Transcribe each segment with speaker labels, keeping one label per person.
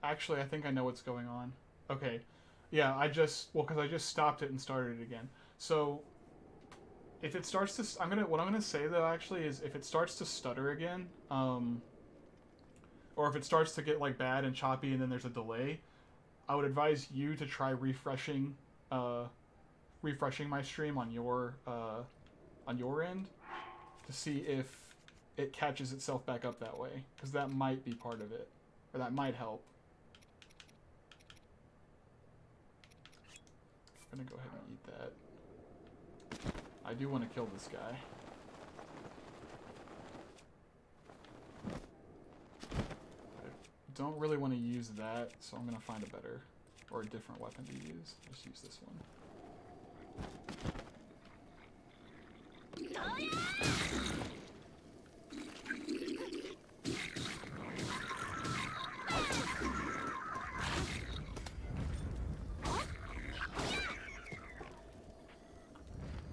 Speaker 1: Actually, I think I know what's going on. Okay. Yeah, well, because I just stopped it and started it again. So, if it starts to, what I'm gonna say though, actually, is if it starts to stutter again, or if it starts to get, like, bad and choppy and then there's a delay, I would advise you to try uh, refreshing my stream on your end to see if it catches itself back up that way, because that might be part of it, or that might help. I'm gonna go ahead and eat that. I do want to kill this guy. I don't really want to use that, so I'm gonna find a better or a different weapon to use. Just use this one.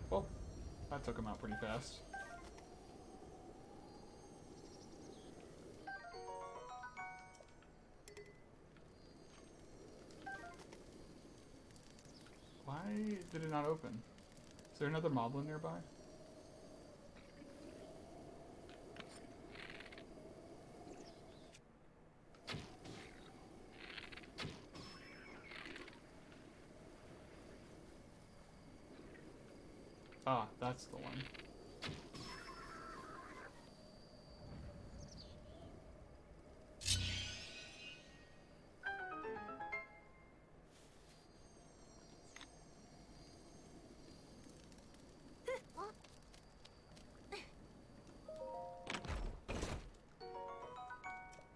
Speaker 1: Well, that took him out pretty fast. Why did it not open? Is there another moblin nearby? Ah, that's the one.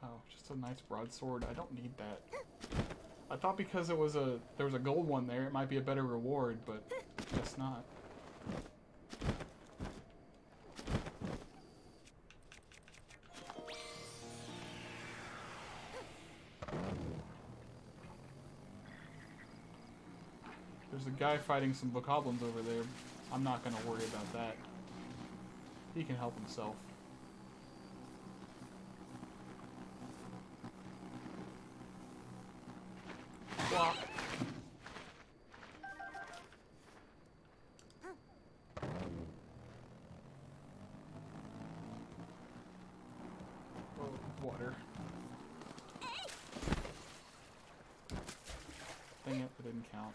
Speaker 1: Oh, just a nice broadsword. I don't need that. I thought because there was a gold one there, it might be a better reward, but guess not. There's a guy fighting some bokoblins over there. I'm not gonna worry about that. He can help himself. Block. Oh, water. Dang it, that didn't count.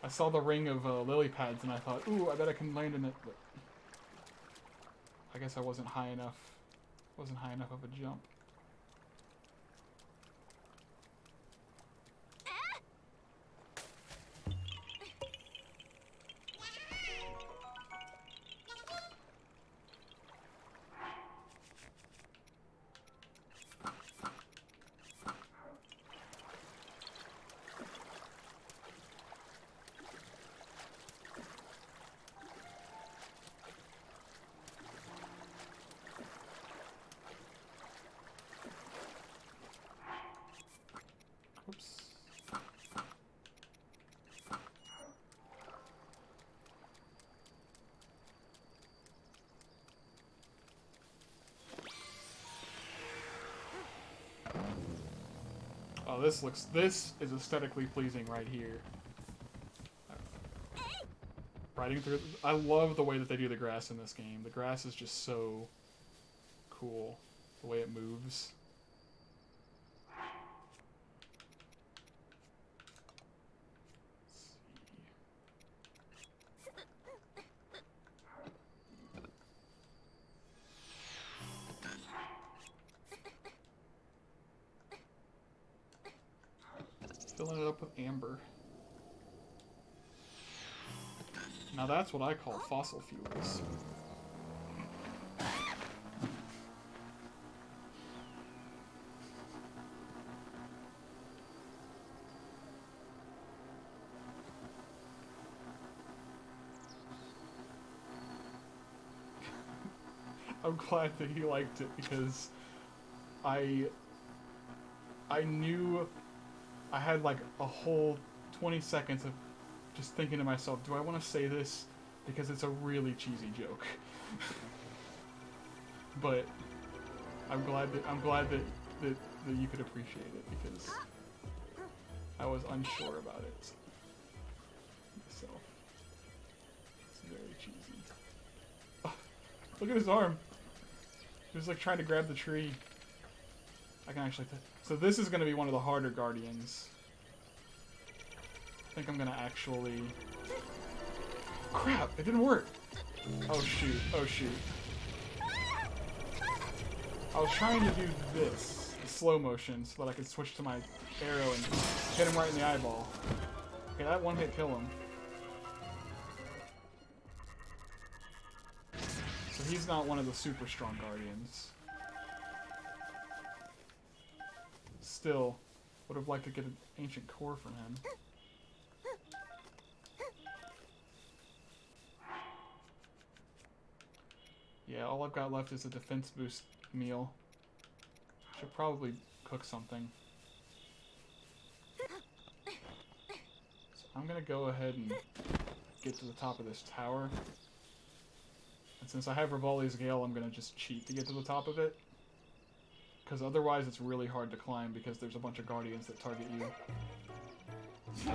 Speaker 1: I saw the ring of lily pads and I thought, ooh, I bet I can land in it, but I guess I wasn't high enough. Wasn't high enough of a jump. Oops. Oh, this is aesthetically pleasing right here. Riding through, I love the way that they do the grass in this game. The grass is just so cool, the way it moves. Filling it up with amber. Now that's what I call fossil fuels. I'm glad that he liked it because I knew I had like a whole 20 seconds of just thinking to myself, do I want to say this? Because it's a really cheesy joke. But I'm glad that that you could appreciate it, because I was unsure about it myself. It's very cheesy. Oh, look at his arm. He was like trying to grab the tree. I can actually... So this is going to be one of the harder guardians. I think I'm going to actually... Crap! It didn't work! Oh shoot, oh shoot. I was trying to do this, slow motion, so that I could switch to my arrow and hit him right in the eyeball. Okay, that one hit kill him. So he's not one of the super strong guardians. Still, would have liked to get an ancient core from him. Yeah, all I've got left is a defense boost meal. Should probably cook something. So I'm gonna go ahead and get to the top of this tower. And since I have Rivali's Gale, I'm gonna just cheat to get to the top of it. Because otherwise it's really hard to climb because there's a bunch of guardians that target you. So,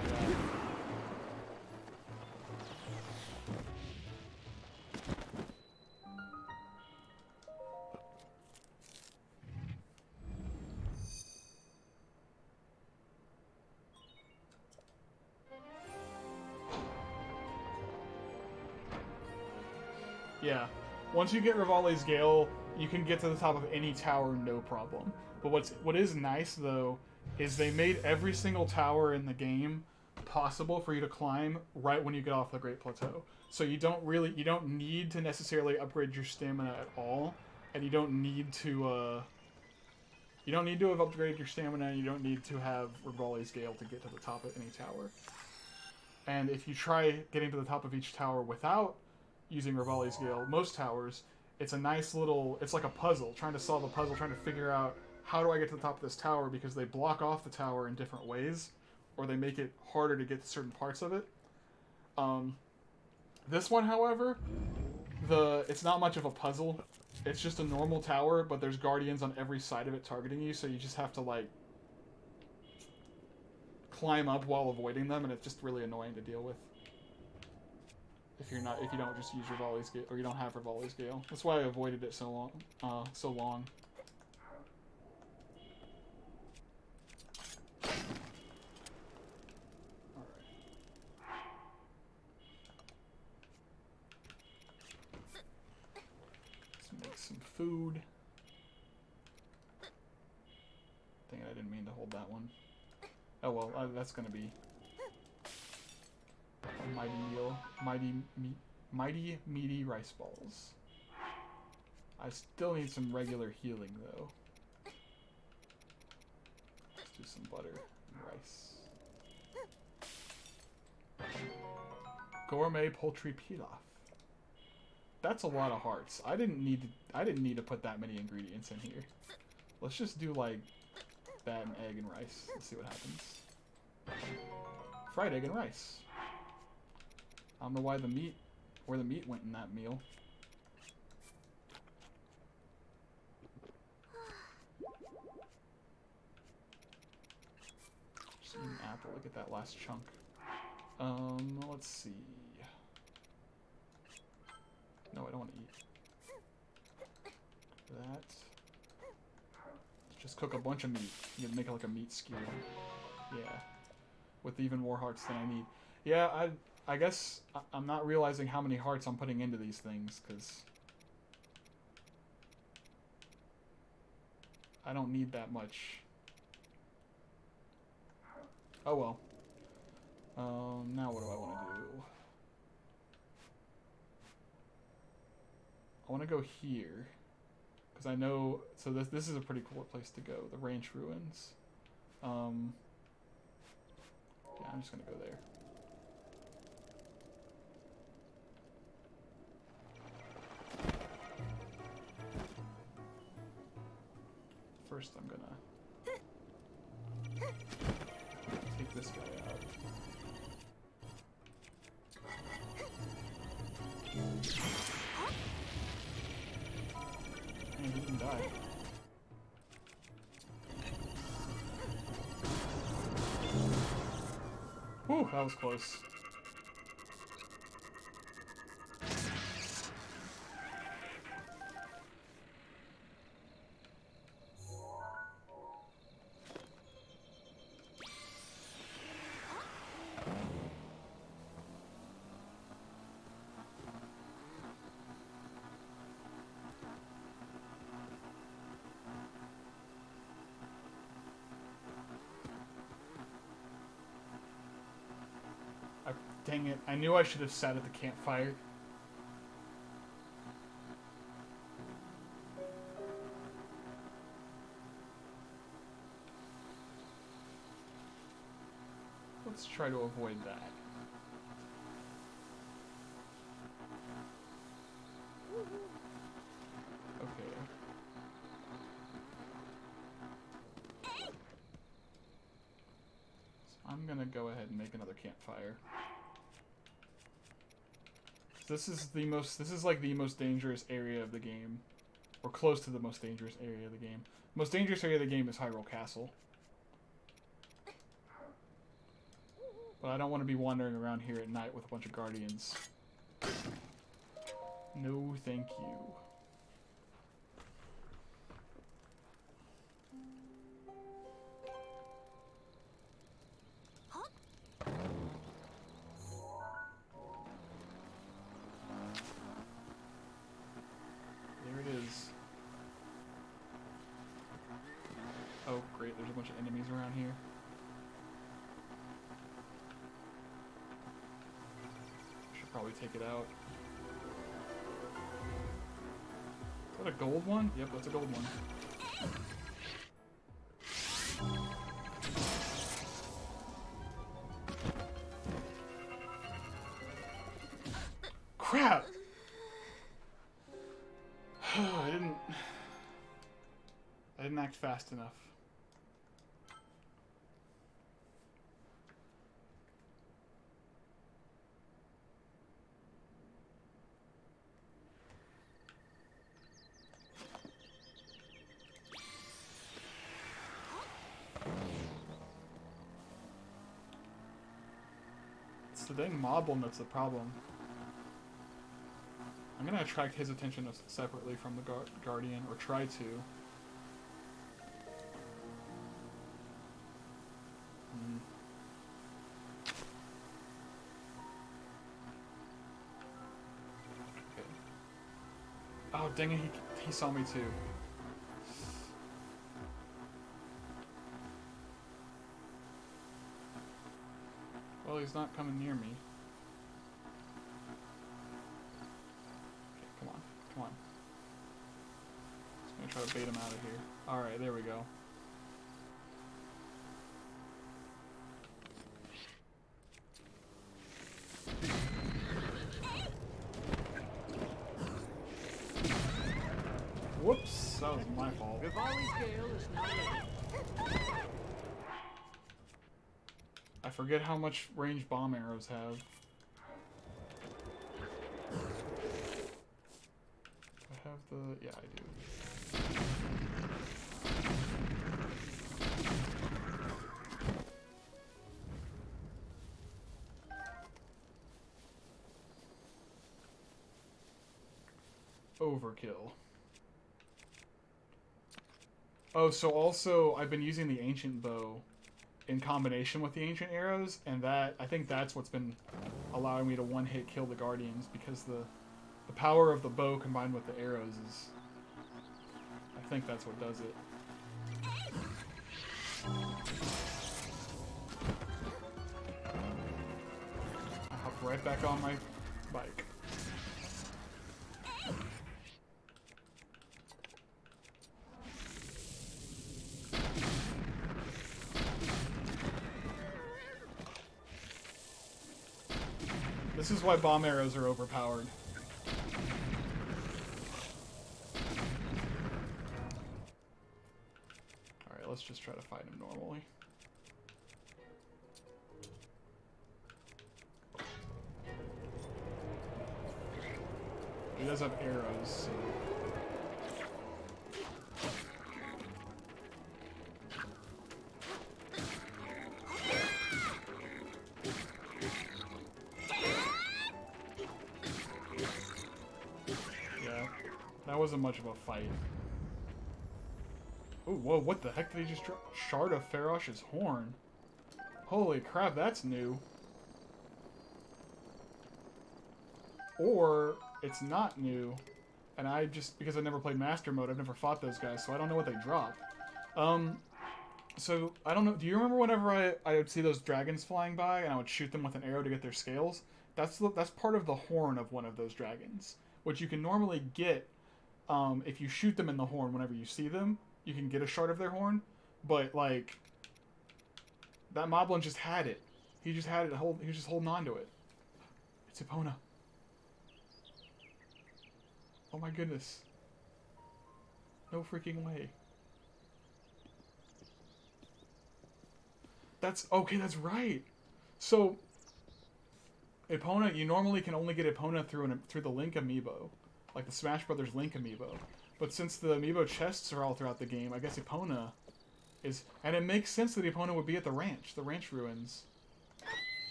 Speaker 1: yeah. Once you get Rivali's Gale, you can get to the top of any tower no problem. But what is nice though is they made every single tower in the game possible for you to climb right when you get off the Great Plateau. So you don't need to necessarily upgrade your stamina at all, and you don't need to have upgraded your stamina, and you don't need to have Rivali's Gale to get to the top of any tower. And if you try getting to the top of each tower without using Rivali's Gale, most towers, it's a nice little... It's like a puzzle, trying to solve a puzzle, trying to figure out how do I get to the top of this tower, because they block off the tower in different ways, or they make it harder to get to certain parts of it. This one, however, it's not much of a puzzle. It's just a normal tower, but there's guardians on every side of it targeting you, so you just have to, like, climb up while avoiding them, and it's just really annoying to deal with. If you don't just use Rivali's Gale, or you don't have Rivali's Gale. That's why I avoided it so long. Alright. Let's make some food. Dang it, I didn't mean to hold that one. Oh well, that's gonna be a mighty meal. Mighty meaty rice balls. I still need some regular healing though. Let's do some butter and rice. Gourmet poultry pilaf. That's a lot of hearts. I didn't need to put that many ingredients in here. Let's just do like that and egg and rice. Let's see what happens. Fried egg and rice. I don't know why where the meat went in that meal. Just eat an apple. Look at that last chunk. Let's see. No, I don't want to eat that. Let's just cook a bunch of meat. You can make it like a meat skewer. Yeah. With even more hearts than I need. Yeah, I guess I'm not realizing how many hearts I'm putting into these things, because I don't need that much. Oh well. Now what do I want to do? I want to go here, because I know, so this is a pretty cool place to go, the Ranch Ruins. Yeah, I'm just going to go there. First, I'm gonna take this guy out. And he can die. that was close. Dang it, I knew I should have sat at the campfire. Let's try to avoid that. Okay. So I'm gonna go ahead and make another campfire. This is like the most dangerous area of the game. Or close to the most dangerous area of the game. The most dangerous area of the game is Hyrule Castle. But I don't want to be wandering around here at night with a bunch of guardians. No, thank you. There it is. Oh, great, there's a bunch of enemies around here. Should probably take it out. Is that a gold one? Yep, that's a gold one. Crap! I didn't act fast enough. It's the dang moblin that's the problem. I'm gonna attract his attention separately from the guardian, or try to. Okay. Oh, dang it, he saw me too. Well, he's not coming near me. Come on. Just gonna try to bait him out of here. Alright, there we go. Whoops, that was my fault. I forget how much range bomb arrows have. Have the... yeah, I do. Overkill. Oh, so also I've been using the ancient bow in combination with the ancient arrows, and that I think that's what's been allowing me to one-hit kill the guardians, because the power of the bow combined with the arrows is... I think that's what does it. I hop right back on my bike. This is why bomb arrows are overpowered. Alright, let's just try to fight him normally. He does have arrows, so... That wasn't much of a fight. Ooh, whoa, what the heck did he just drop? Shard of Farosh's horn. Holy crap, that's new. Or, it's not new. And I just, because I never played Master Mode, I've never fought those guys, so I don't know what they drop. So, I don't know, do you remember whenever I would see those dragons flying by, and I would shoot them with an arrow to get their scales? That's part of the horn of one of those dragons, which you can normally get, if you shoot them in the horn whenever you see them. You can get a shard of their horn, but, like, that moblin just had it. He just had it, he was just holding on to it. It's Epona. Oh my goodness. No freaking way. Okay, that's right. So, Epona, you normally can only get Epona through the Link amiibo. Like the Smash Brothers Link amiibo. But since the amiibo chests are all throughout the game, I guess Epona is... And it makes sense that Epona would be at the ranch ruins.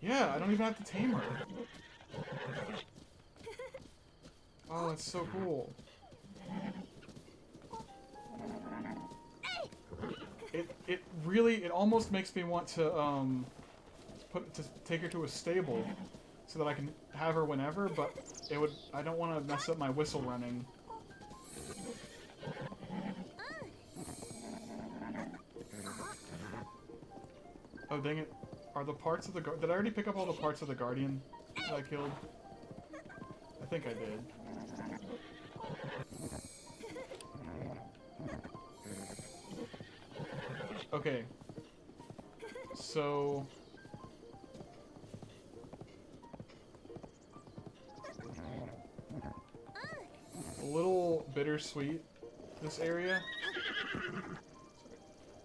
Speaker 1: Yeah, I don't even have to tame her. Oh, that's so cool. It really, it almost makes me want to, take her to a stable so that I can have her whenever, but I don't want to mess up my whistle running. Oh, dang it. Are the parts of the... Did I already pick up all the parts of the Guardian that I killed? I think I did. Okay. So... a little bittersweet, this area.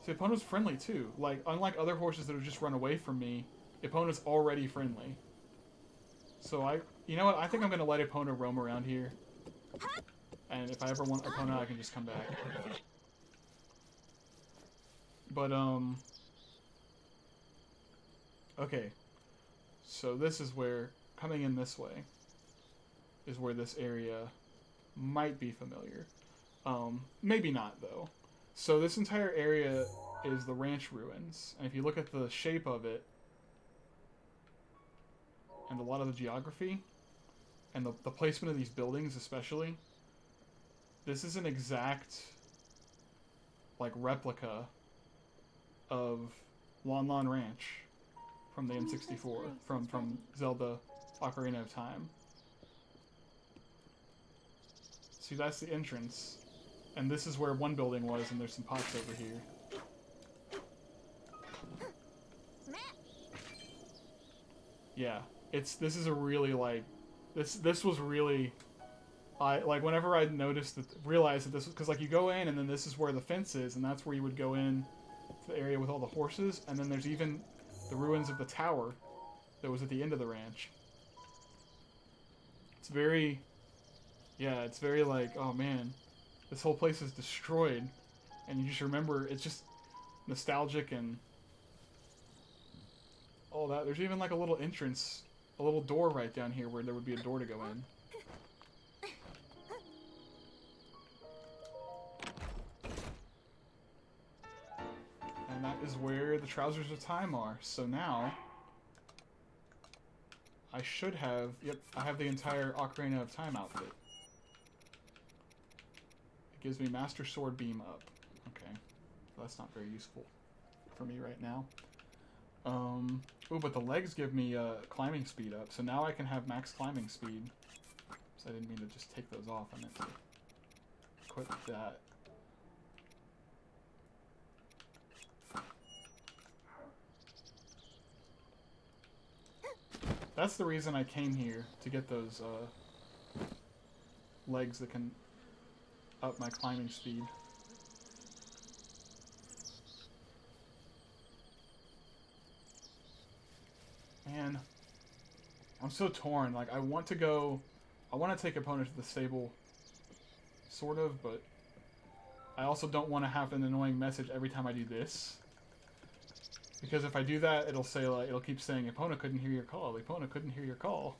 Speaker 1: See, Epona's friendly too. Like, unlike other horses that would just run away from me, Epona's already friendly. So you know what? I think I'm gonna let Epona roam around here. And if I ever want Epona, I can just come back. But, okay. So this is where, coming in this way, is where this area might be familiar. Maybe not, though. So this entire area is the ranch ruins. And if you look at the shape of it, and a lot of the geography, and the placement of these buildings especially, this is an exact, like, replica of Lon Lon Ranch from the N64, from Zelda Ocarina of Time. See, that's the entrance. And this is where one building was, and there's some pots over here. Yeah, this is a really, like, this was really, like, whenever I realized that this was, because, like, you go in, and then this is where the fence is, and that's where you would go in to the area with all the horses, and then there's even the ruins of the tower that was at the end of the ranch. It's very, yeah, it's very, like, oh man, this whole place is destroyed, and you just remember, it's just nostalgic and all that. There's even, like, a little entrance, a little door right down here where there would be a door to go in. And that is where the Trousers of Time are. So now, I should have, yep, I have the entire Ocarina of Time outfit. It gives me Master Sword Beam up. Okay, well, that's not very useful for me right now. Ooh, but the legs give me climbing speed up, so now I can have max climbing speed. So I didn't mean to just take those off, I meant to equip that. That's the reason I came here, to get those legs that can up my climbing speed. Man, I'm so torn. Like, I want to take Epona to the stable, sort of, but I also don't want to have an annoying message every time I do this. Because if I do that, it'll say, like, it'll keep saying, Epona couldn't hear your call, Epona couldn't hear your call.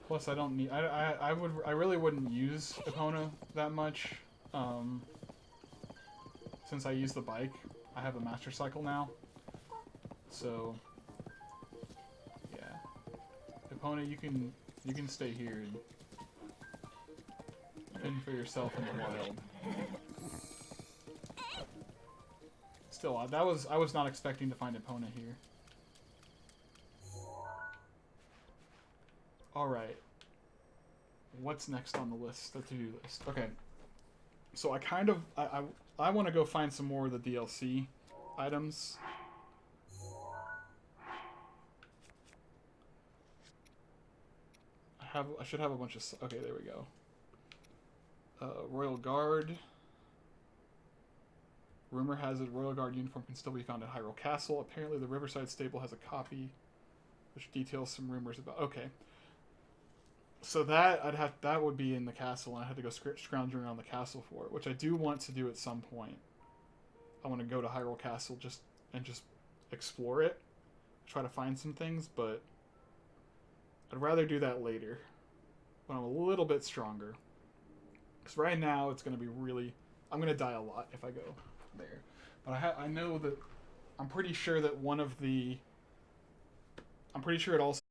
Speaker 1: Plus, I don't need. I really wouldn't use Epona that much. Since I use the bike, I have a master cycle now. So, yeah, Epona, you can stay here and fend for yourself in the wild. Still, I was not expecting to find Epona here. Alright. What's next on the list? The to-do list. Okay. So I want to go find some more of the DLC items. I should have a bunch of... Okay, there we go. Royal Guard. Rumor has it Royal Guard uniform can still be found at Hyrule Castle. Apparently the Riverside Stable has a copy, which details some rumors about... Okay. So that would be in the castle, and I had to go scrounging around the castle for it, which I do want to do at some point. I want to go to Hyrule Castle just explore it, try to find some things, but I'd rather do that later, when I'm a little bit stronger. Because right now it's going to be really... I'm going to die a lot if I go there. But I know that... I'm pretty sure that one of the... I'm pretty sure it also